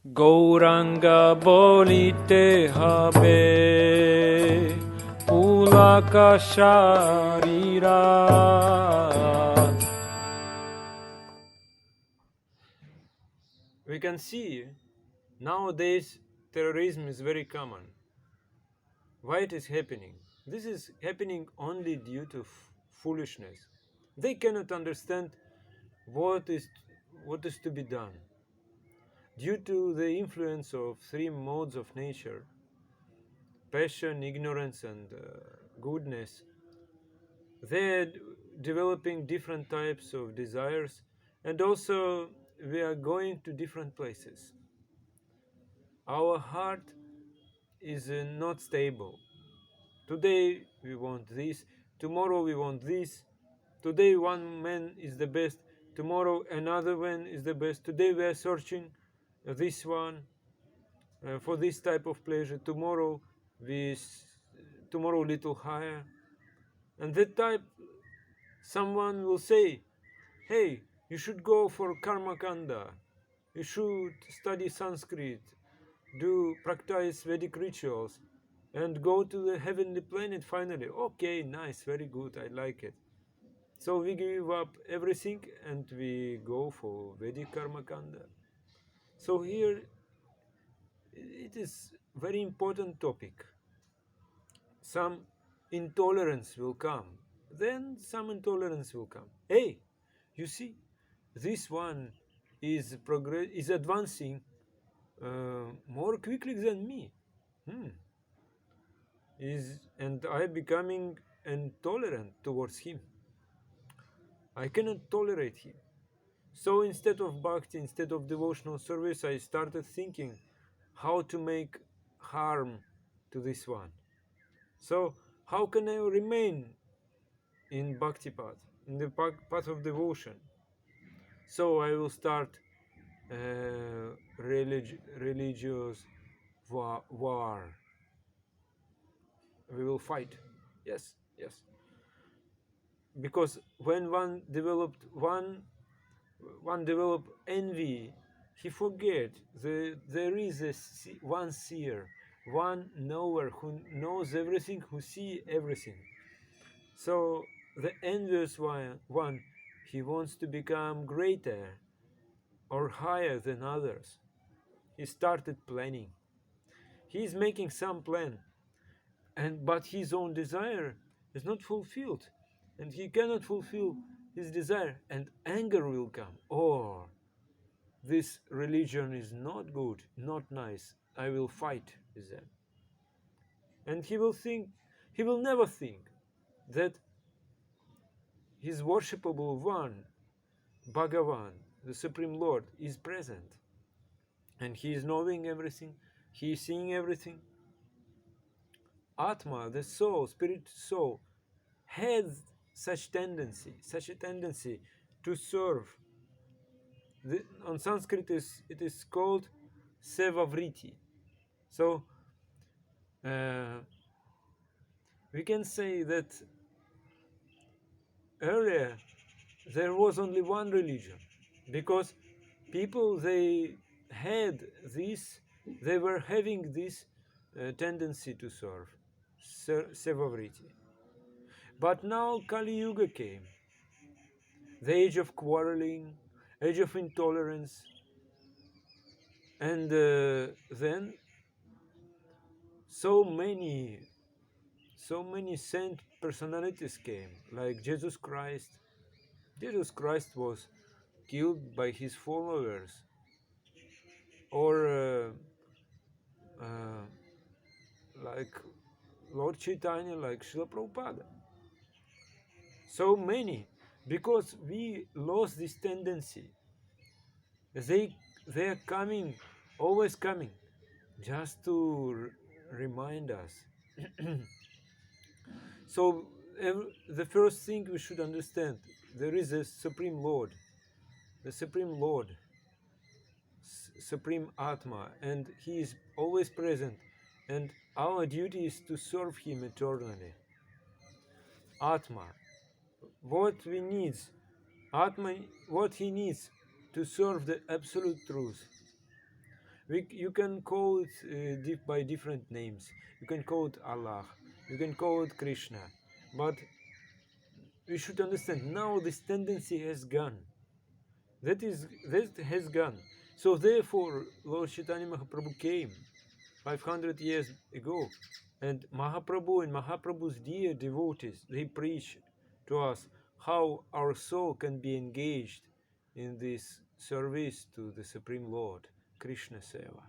Gauranga bolite habe Pulaka Sharira. We can see nowadays terrorism is very common. Why it is happening? This is happening only due to foolishness. They cannot understand what is to be done. Due to the influence of three modes of nature, passion, ignorance, and goodness, they are developing different types of desires, and also we are going to different places. Our heart is not stable. Today we want this, tomorrow we want this. Today one man is the best, tomorrow another one is the best. Today we are searching this one for this type of pleasure. Tomorrow little higher, and that type. Someone will say, "Hey, you should go for Karma-Kanda. You should study Sanskrit, do practice Vedic rituals, and go to the heavenly planet finally." Okay, nice, very good, I like it. So we give up everything and we go for Vedic Karma-Kanda. So here it is very important topic. Some intolerance will come. Then some intolerance will come. Hey, you see, this one is advancing more quickly than me. And I am becoming intolerant towards him. I cannot tolerate him. So instead of bhakti, instead of devotional service, I started thinking how to make harm to this one. So how can I remain in bhakti path, in the path of devotion? So I will start religious war. We will fight. Yes. Because when one develop envy, he forget there is one seer, one knower who knows everything, who see everything. So the envious one, he wants to become greater or higher than others. He started planning. He is making some plan, but his own desire is not fulfilled, and he cannot fulfill his desire, and anger will come. Oh, this religion is not good, not nice. I will fight with them. And he will never think that his worshipable one, Bhagavan, the Supreme Lord, is present. And he is knowing everything, he is seeing everything. Atma, the soul, spirit soul, has such a tendency to serve. On Sanskrit it is called sevavriti. So we can say that earlier there was only one religion, because people they were having this tendency to serve, sevavriti. But now Kali Yuga came, the age of quarreling, age of intolerance, and then so many saint personalities came, like Jesus Christ. Jesus Christ was killed by his followers, or like Lord Chaitanya, like Srila Prabhupada. So many, because we lost this tendency. They are coming, always coming, just to remind us. So the first thing we should understand, there is a Supreme Lord, the Supreme Lord, Supreme Atma, and he is always present, and our duty is to serve him eternally. Atma, what he needs to serve the absolute truth. You can call it by different names. You can call it Allah. You can call it Krishna. But we should understand now this tendency has gone. That has gone. So therefore, Lord Chaitanya Mahaprabhu came 500 years ago, and Mahaprabhu and Mahaprabhu's dear devotees, they preach to us how our soul can be engaged in this service to the Supreme Lord, Krishna Seva.